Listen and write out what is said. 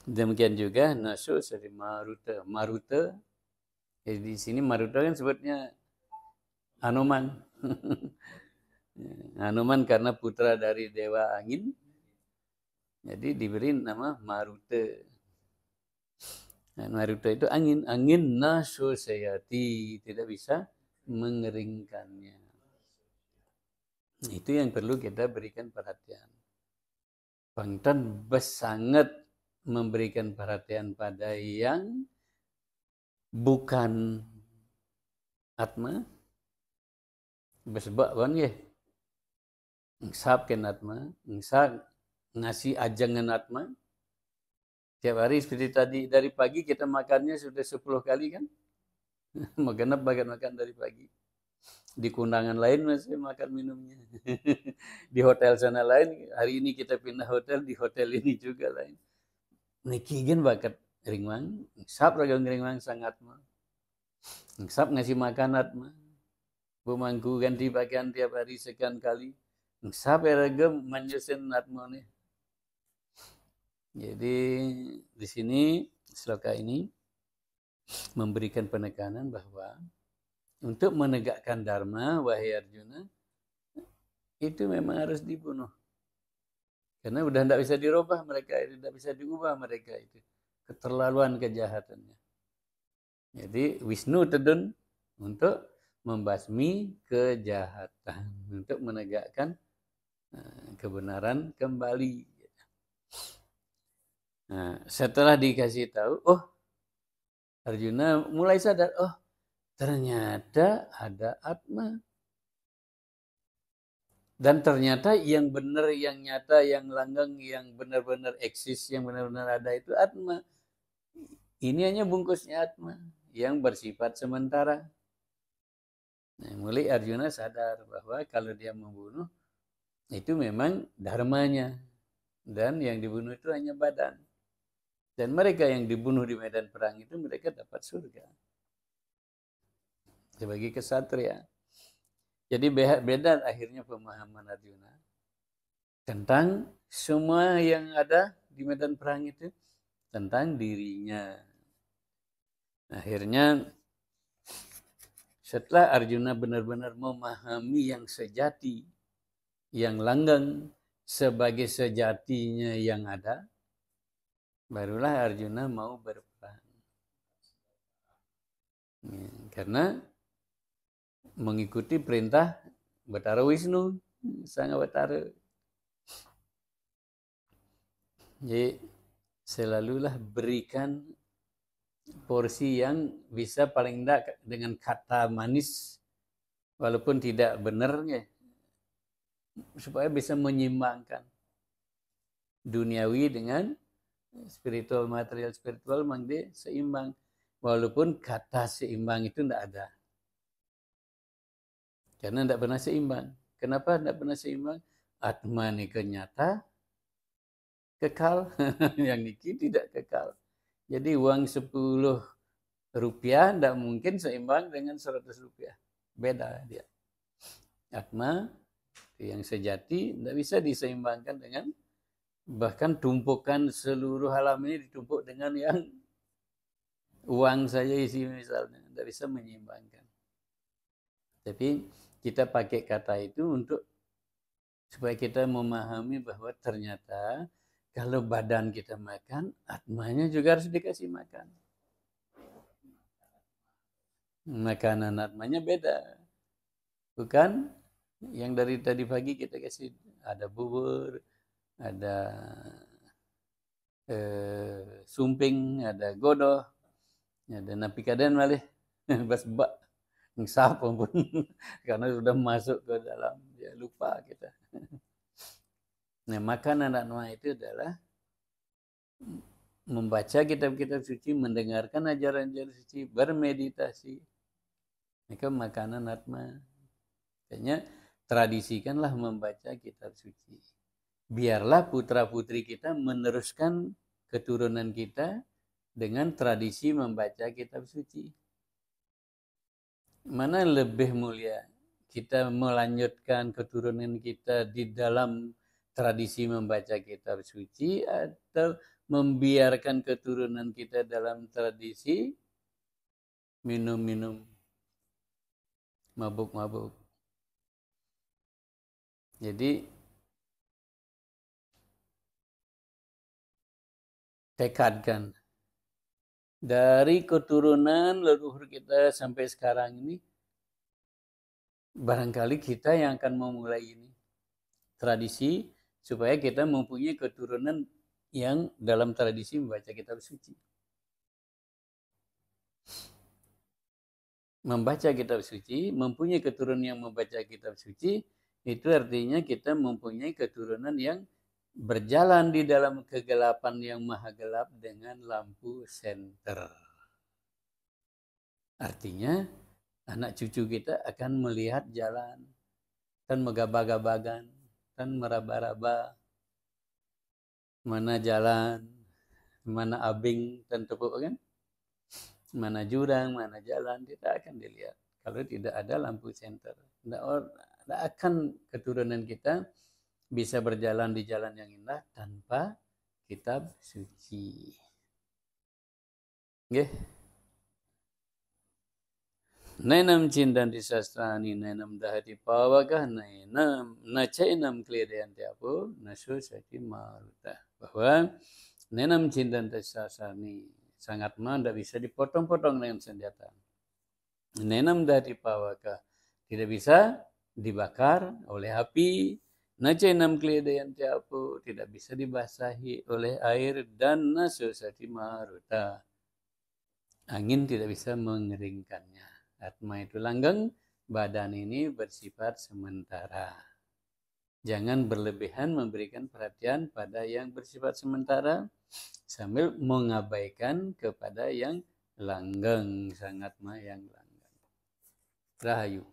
Demikian juga nasu dari Maruta. Maruta, jadi di sini Maruta kan sebutnya Hanuman. Hanuman karena putra dari dewa angin, jadi diberi nama Maruta. Nah, Maruta itu angin, angin nasu sayati, tidak bisa mengeringkannya. Itu yang perlu kita berikan perhatian. Bangtan sangat memberikan perhatian pada yang bukan atma, sebab kan ya, ngisap ken atma, ngisap ngasih ajangan atma. Tiap hari seperti tadi, dari pagi kita makannya sudah 10 kali kan? makan dari pagi. Di kundangan lain masih makan minumnya. Di hotel sana lain, hari ini kita pindah hotel, di hotel ini juga lain. Niki gen bakat ringwang, sap ragang ringwang sangat mah. Sap ngasih makanat mah. Bumangku ganti pakaian tiap hari sekian kali. Sap ragam manjusin atma nih. Jadi di sini sloka ini memberikan penekanan bahwa untuk menegakkan dharma, wahai Arjuna, itu memang harus dibunuh. Karena udah tidak bisa dirubah mereka, tidak bisa diubah mereka itu. Keterlaluan kejahatannya. Jadi Wisnu tedun untuk membasmi kejahatan, untuk menegakkan kebenaran kembali. Nah, setelah dikasih tahu, oh Arjuna mulai sadar, oh ternyata ada Atma. Dan ternyata yang benar, yang nyata, yang langgeng, yang benar-benar eksis, yang benar-benar ada itu Atma. Ini hanya bungkusnya Atma yang bersifat sementara. Nah, mulai Arjuna sadar bahwa kalau dia membunuh, itu memang dharmanya. Dan yang dibunuh itu hanya badan. Dan mereka yang dibunuh di medan perang itu mereka dapat surga. Sebagai kesatria. Jadi beda akhirnya pemahaman Arjuna. Tentang semua yang ada di medan perang itu. Tentang dirinya. Akhirnya setelah Arjuna benar-benar memahami yang sejati, yang langgeng, sebagai sejatinya yang ada, barulah Arjuna mau berperang. Karena mengikuti perintah Batara Wisnu, Sang Batara. Jadi selalulah berikan porsi yang bisa paling tidak dengan kata manis, walaupun tidak benar, ya, supaya bisa menyeimbangkan duniawi dengan spiritual, material spiritual memang dia seimbang. Walaupun kata seimbang itu tidak ada. Karena tidak pernah seimbang. Kenapa tidak pernah seimbang? Atma ini kenyata, kekal. Yang niki tidak kekal. Jadi uang 10 rupiah tidak mungkin seimbang dengan 100 rupiah. Beda dia. Atma yang sejati tidak bisa diseimbangkan dengan, bahkan tumpukan seluruh alam ini ditumpuk dengan yang uang saja isi misalnya. Tidak bisa menyeimbangkan. Tapi kita pakai kata itu untuk supaya kita memahami bahwa ternyata kalau badan kita makan, atmanya juga harus dikasih makan. Makanan atmanya beda. Bukan yang dari tadi pagi kita kasih ada bubur, ada sumping, ada godoh, ada napi kaden malih, bas bak, ngisap pun karena sudah masuk ke dalam, ya lupa kita. Nah, makanan atma itu adalah membaca kitab-kitab suci, mendengarkan ajaran-ajaran suci, bermeditasi. Maka makanan atma. Makanya tradisikanlah membaca kitab suci. Biarlah putra-putri kita meneruskan keturunan kita dengan tradisi membaca kitab suci. Mana lebih mulia? Kita melanjutkan keturunan kita di dalam tradisi membaca kitab suci atau membiarkan keturunan kita dalam tradisi minum-minum, mabuk-mabuk. Jadi tekadkan dari keturunan leluhur kita sampai sekarang ini, barangkali kita yang akan memulai ini tradisi supaya kita mempunyai keturunan yang dalam tradisi membaca kitab suci. Membaca kitab suci, mempunyai keturunan yang membaca kitab suci, itu artinya kita mempunyai keturunan yang berjalan di dalam kegelapan yang maha gelap dengan lampu senter. Artinya anak cucu kita akan melihat jalan dan megabah-gabagan dan meraba-raba mana jalan, mana abing dan tepuk kan? Mana jurang, mana jalan, tidak akan dilihat. Kalau tidak ada lampu senter. Tidak akan keturunan kita bisa berjalan di jalan yang indah tanpa kitab suci. Nggih. Nainam cindan disastrani, nainam dahati pawagah, nainam nacainam kliadayan tiapu, nasu sati maruta. Bahwa nainam cindan disastrani, sangat tidak bisa dipotong-potong dengan senjata. Nainam dahati pawagah, tidak bisa dibakar oleh api. Nacainam kliadayan tiapu, tidak bisa dibasahi oleh air, dan nasu sati maruta. Angin tidak bisa mengeringkannya. Atma itu langgeng, badan ini bersifat sementara. Jangan berlebihan memberikan perhatian pada yang bersifat sementara, sambil mengabaikan kepada yang langgeng, sangat yang langgeng. Rahayu.